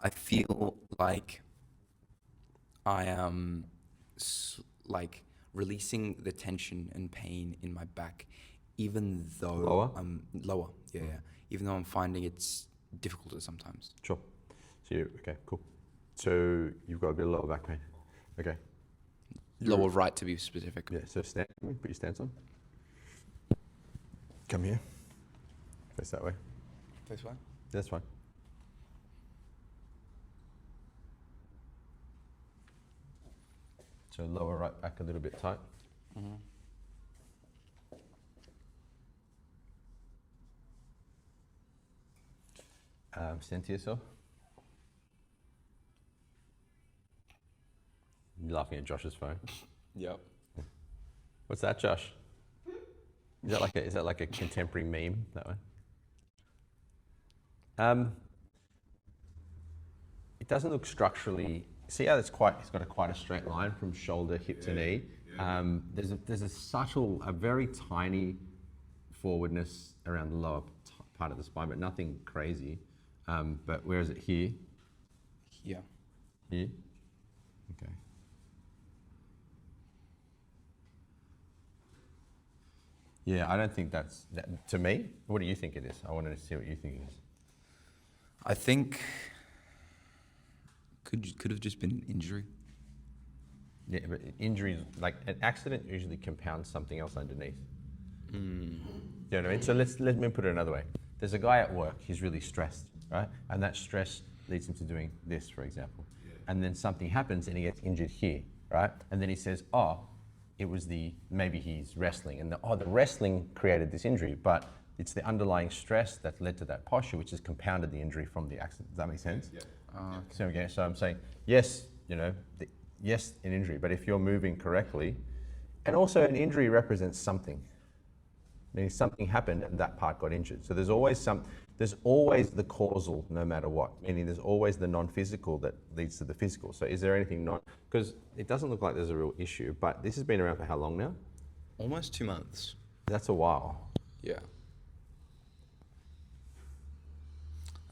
I feel like I am like releasing the tension and pain in my back, even though Lower? I'm lower. Yeah, yeah. Even though I'm finding it's difficult sometimes. Sure. So okay, cool. So you've got a bit of lower back pain. Okay. Lower right to be specific. Yeah, so stand, put your stance on. Come here. Face that way. This way. That's fine. So lower right back a little bit tight. Mm-hmm. Stand to yourself. You're laughing at Josh's phone. Yep. What's that, Josh? Is that like a contemporary meme, that one? It doesn't look structurally. See how it's got quite a straight line from shoulder, hip to knee. There's a subtle, a very tiny forwardness around the lower part of the spine, but nothing crazy. But where is it here? Yeah. Here. Okay. Yeah, I don't think that's that, to me. What do you think it is? I wanted to see what you think it is. I think could have just been an injury. Yeah, but injuries, like an accident, usually compounds something else underneath. You know what I mean? So let me put it another way. There's a guy at work. He's really stressed, right? And that stress leads him to doing this, for example. Yeah. And then something happens, and he gets injured here, right? And then he says, "Oh, it was maybe he's wrestling, and the wrestling created this injury, but it's the underlying stress that led to that posture, which has compounded the injury from the accident." Does that make sense? Yeah. Okay. So I'm saying, yes, yes, an injury, but if you're moving correctly, and also an injury represents something. Meaning something happened and that part got injured. So there's always the causal, no matter what. Meaning there's always the non-physical that leads to the physical. So is there anything because it doesn't look like there's a real issue, but this has been around for how long now? Almost 2 months. That's a while. Yeah.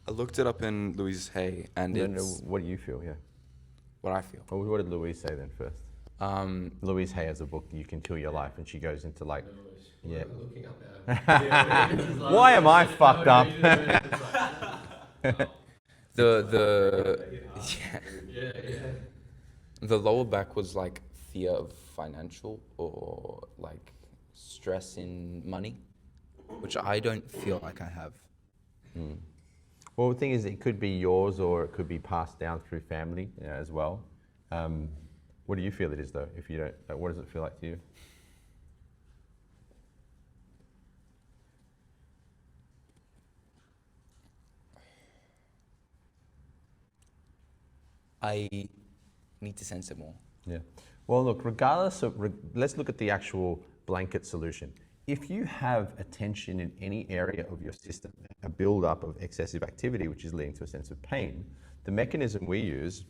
I looked it up in Louise Hay, and what do you feel? Yeah. What I feel. Well, what did Louise say then first? Louise Hay has a book, You Can Kill Your Life, and she goes into like, yeah. Looking up now. Why am I fucked up? The lower back was like fear of financial or like stress in money, which I don't feel like I have. Well, the thing is, it could be yours or it could be passed down through family as well. What do you feel it is though? If you don't, what does it feel like to you? I need to sense it more. Yeah. Well, look, let's look at the actual blanket solution. If you have a tension in any area of your system, a build-up of excessive activity, which is leading to a sense of pain, the mechanism we use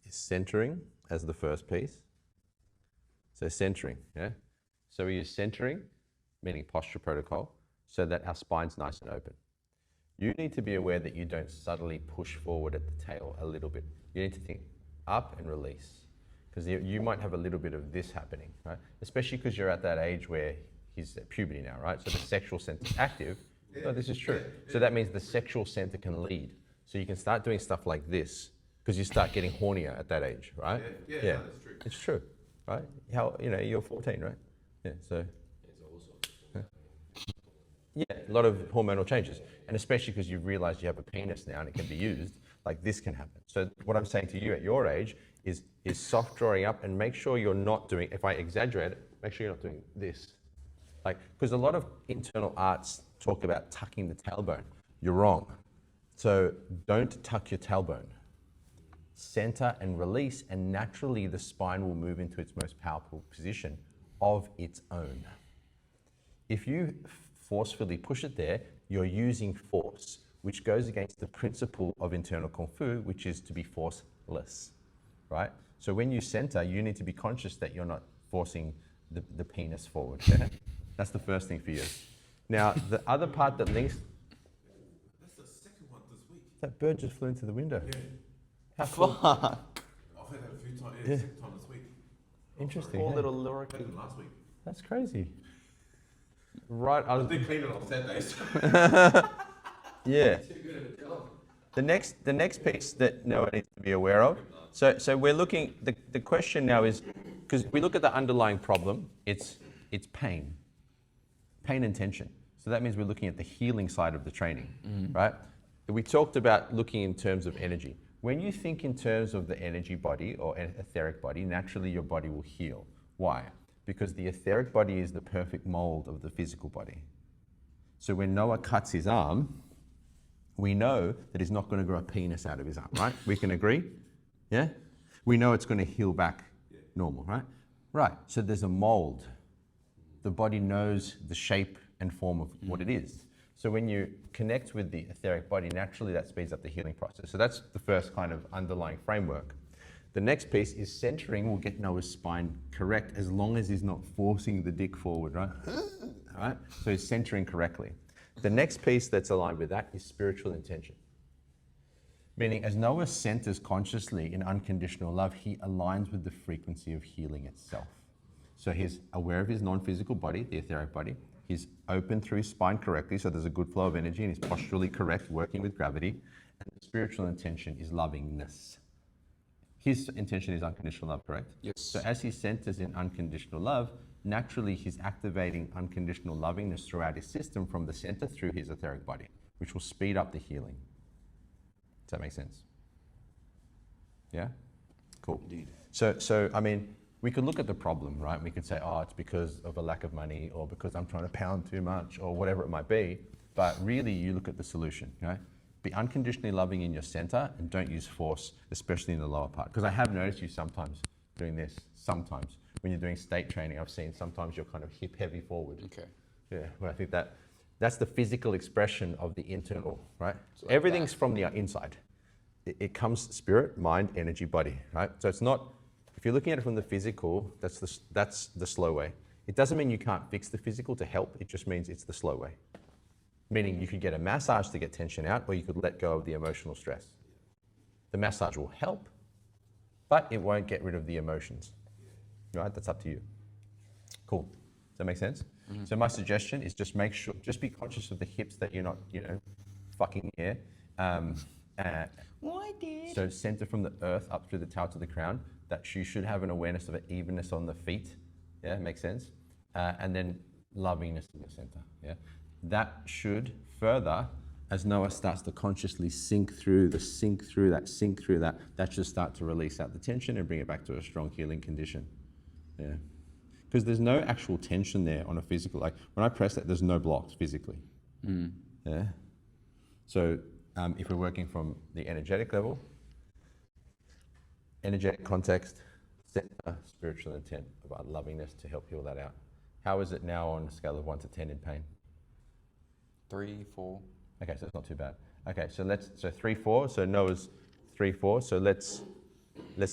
is centering as the first piece. So centering, yeah? So we use centering, meaning posture protocol, so that our spine's nice and open. You need to be aware that you don't subtly push forward at the tail a little bit. You need to think up and release. Because you might have a little bit of this happening, right? Especially because you're at that age where he's at puberty now, right? So the sexual center is active. No, this is true. So that means the sexual center can lead. So you can start doing stuff like this because you start getting hornier at that age, right? Yeah. No, that's true. It's true, right? You're 14, right? Yeah, so. Yeah, a lot of hormonal changes. And especially because you've realized you have a penis now and it can be used, like this can happen. So what I'm saying to you at your age is soft drawing up and make sure you're not doing, if I exaggerate it, make sure you're not doing this. Like, because a lot of internal arts talk about tucking the tailbone. You're wrong. So don't tuck your tailbone. Center and release, and naturally the spine will move into its most powerful position of its own. If you forcefully push it there, you're using force, which goes against the principle of internal Kung Fu, which is to be forceless, right? So when you center, you need to be conscious that you're not forcing the penis forward. That's the first thing for you. Now, the other part that links, That bird just flew into the window. Yeah. How cool. Fuck. I've heard that a few times. Yeah, Yeah. second time this week. Interesting. Poor hey? little Better lorikeet. than last week. That's crazy. Right. I I was, did clean it on Saturdays. yeah. Too good at a job. The next piece that Noah needs to be aware of. So we're looking. The question now is, because we look at the underlying problem, it's pain and tension. So that means we're looking at the healing side of the training, right? We talked about looking in terms of energy. When you think in terms of the energy body or etheric body, naturally your body will heal. Why? Because the etheric body is the perfect mold of the physical body. So when Noah cuts his arm, we know that he's not going to grow a penis out of his arm, right? We can agree? Yeah? We know it's going to heal back normal, right? Right. So there's a mold. The body knows the shape and form of what it is. So when you connect with the etheric body, naturally that speeds up the healing process. So that's the first kind of underlying framework. The next piece is centering will get Noah's spine correct as long as he's not forcing the dick forward, right? Right? So he's centering correctly. The next piece that's aligned with that is spiritual intention. Meaning as Noah centers consciously in unconditional love, he aligns with the frequency of healing itself. So he's aware of his non-physical body, the etheric body. He's open through his spine correctly, so there's a good flow of energy, and he's posturally correct, working with gravity. And the spiritual intention is lovingness. His intention is unconditional love, correct? Yes. So as he centers in unconditional love, naturally he's activating unconditional lovingness throughout his system from the center through his etheric body, which will speed up the healing. Does that make sense? Yeah? Cool. Indeed. So I mean, we could look at the problem, right? We could say, oh, it's because of a lack of money or because I'm trying to pound too much or whatever it might be. But really, you look at the solution, right? Be unconditionally loving in your center and don't use force, especially in the lower part. Because I have noticed you sometimes doing this, sometimes. When you're doing state training, I've seen sometimes you're kind of hip heavy forward. Okay. Yeah, well, I think that's the physical expression of the internal, right? So like Everything's that. from the inside. It comes spirit, mind, energy, body, right? So it's not, if you're looking at it from the physical, that's the slow way. It doesn't mean you can't fix the physical to help, it just means it's the slow way. Meaning you could get a massage to get tension out, or you could let go of the emotional stress. The massage will help, but it won't get rid of the emotions, right? That's up to you. Cool. Does that make sense? Mm-hmm. So my suggestion is just make sure, just be conscious of the hips that you're not, fucking here. Why did? So center from the earth up through the tail to the crown, that you should have an awareness of an evenness on the feet. Yeah, makes sense? And then lovingness in the center. Yeah, that should further, as Noah starts to consciously sink through that, that should start to release out the tension and bring it back to a strong healing condition. Yeah. Because there's no actual tension there on a physical, like when I press that, there's no blocks physically. Yeah. So if we're working from the energetic level, energetic context, center, spiritual intent about lovingness to help heal that out. How is it now on a scale of 1 to 10 in pain? 3, 4. Okay, so it's not too bad. Okay, so 3, 4. So Noah's 3, 4. So let's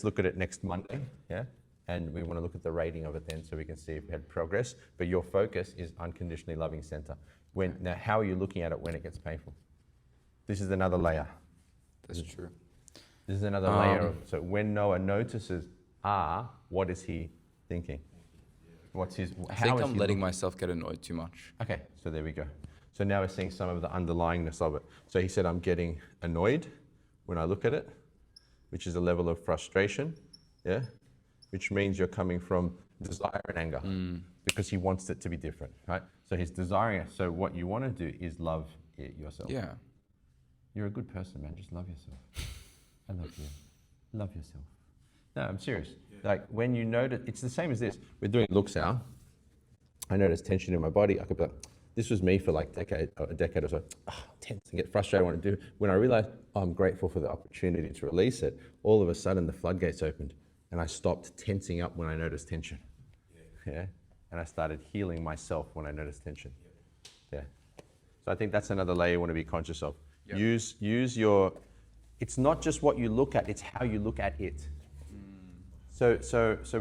look at it next Monday. Yeah. And we want to look at the rating of it then so we can see if we had progress. But your focus is unconditionally loving center. Now, how are you looking at it when it gets painful? This is another layer. That's true. This is another layer of, so when Noah notices, what is he thinking? What's his, I how think is I'm he letting looking? myself get annoyed too much. Okay, so there we go. So now we're seeing some of the underlyingness of it. So he said, I'm getting annoyed when I look at it, which is a level of frustration, yeah? Which means you're coming from desire and anger because he wants it to be different, right? So he's desiring it. So what you want to do is love yourself. Yeah. You're a good person, man. Just love yourself. I love you. Love yourself. No, I'm serious. Yeah. Like when you notice, it's the same as this. We're doing looks now. I notice tension in my body. I could be like, this was me for like a decade or so. Tense and get frustrated. I want to do. When I realized I'm grateful for the opportunity to release it, all of a sudden the floodgates opened and I stopped tensing up when I noticed tension. Yeah. And I started healing myself when I noticed tension. Yeah. So I think that's another layer you want to be conscious of. Yep. Use your, it's not just what you look at, it's how you look at it. So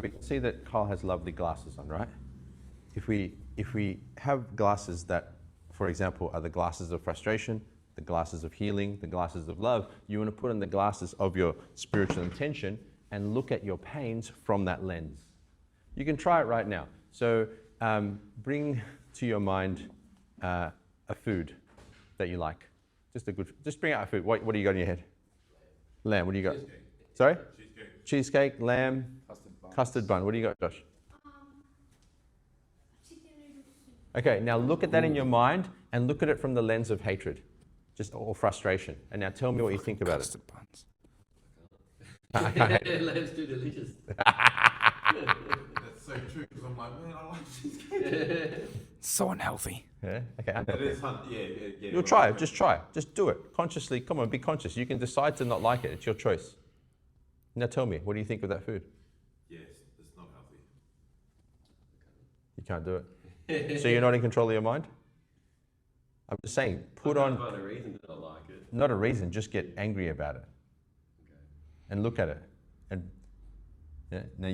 we can see that Kyle has lovely glasses on, right? If we have glasses that, for example, are the glasses of frustration, the glasses of healing, the glasses of love. You want to put on the glasses of your spiritual intention and look at your pains from that lens. You can try it right now. So bring to your mind a food that you like. Just bring out a food. What do you got in your head? Lamb. What do you got? Cheesecake. Sorry? Cheesecake. Cheesecake, lamb, custard bun. What do you got, Josh? Chicken noodle soup. Okay, now look at that in your mind and look at it from the lens of hatred, or frustration. And now tell me what you think about it. Custard buns. Lamb's too delicious. That's so true because I'm like, man, I like cheesecake. So unhealthy. Yeah? Okay. It is, yeah. You'll try it. Just try it. Just do it consciously. Come on, be conscious. You can decide to not like it. It's your choice. Now tell me, what do you think of that food? Yes, it's not healthy. You can't do it. So you're not in control of your mind? I'm just saying, put I on, can't find a reason to not like it. not a reason, just get angry about it Okay. and look at it. And yeah, now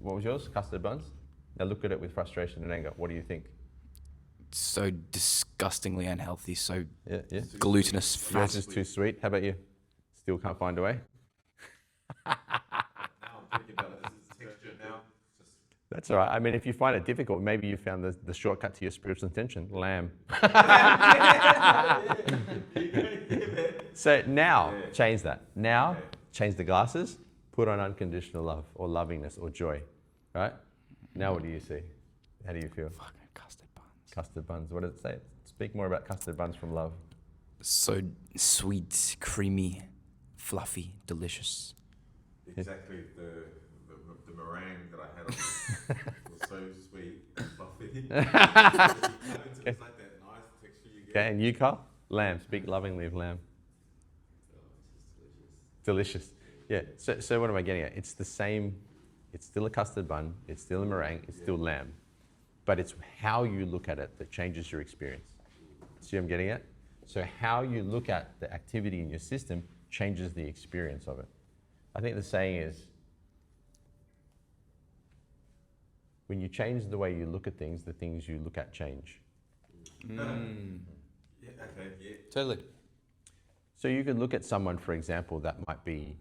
what was yours? Custard buns? Now look at it with frustration and anger. What do you think? So disgustingly unhealthy. So Yeah, yeah. glutinous fat. Yours is too sweet. How about you? Still can't find a way? Now I'm thinking about it. This is texture now. Just That's all right. I mean, if you find it difficult, maybe you found the shortcut to your spiritual intention, lamb. So now, change that. Now, change the glasses, put on unconditional love or lovingness or joy, right? Now what do you see? How do you feel? Fucking custard buns. Custard buns, what does it say? Speak more about custard buns from love. So sweet, creamy, fluffy, delicious. exactly the meringue that I had on it was so sweet and fluffy. It's like that nice texture you get. Okay, and you, Carl? Lamb, speak lovingly of lamb. Delicious. Yeah, so what am I getting at? It's the same, it's still a custard bun, it's still a meringue, it's still lamb. But it's how you look at it that changes your experience. See what I'm getting at? So how you look at the activity in your system changes the experience of it. I think the saying is, when you change the way you look at things, the things you look at change. Yeah, okay, yeah. Totally. So you could look at someone, for example, that might be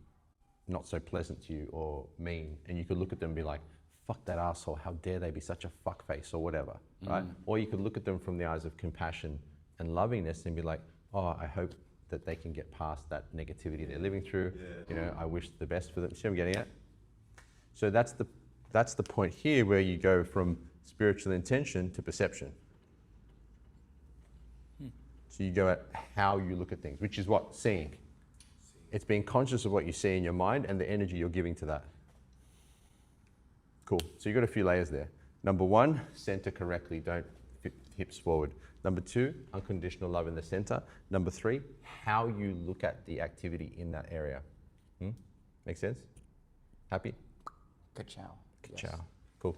not so pleasant to you or mean, and you could look at them and be like, fuck that asshole, how dare they be such a fuckface or whatever, right? Or you could look at them from the eyes of compassion and lovingness and be like, oh, I hope that they can get past that negativity they're living through. You know, I wish the best for them. See what I'm getting at? So that's the point here where you go from spiritual intention to perception. So you go at how you look at things, which is what? Seeing. It's being conscious of what you see in your mind and the energy you're giving to that. Cool. So you've got a few layers there. Number one, center correctly, don't hips forward. Number two, unconditional love in the center. Number three, how you look at the activity in that area. Make sense? Happy? Ka-chow. Ciao. Cool.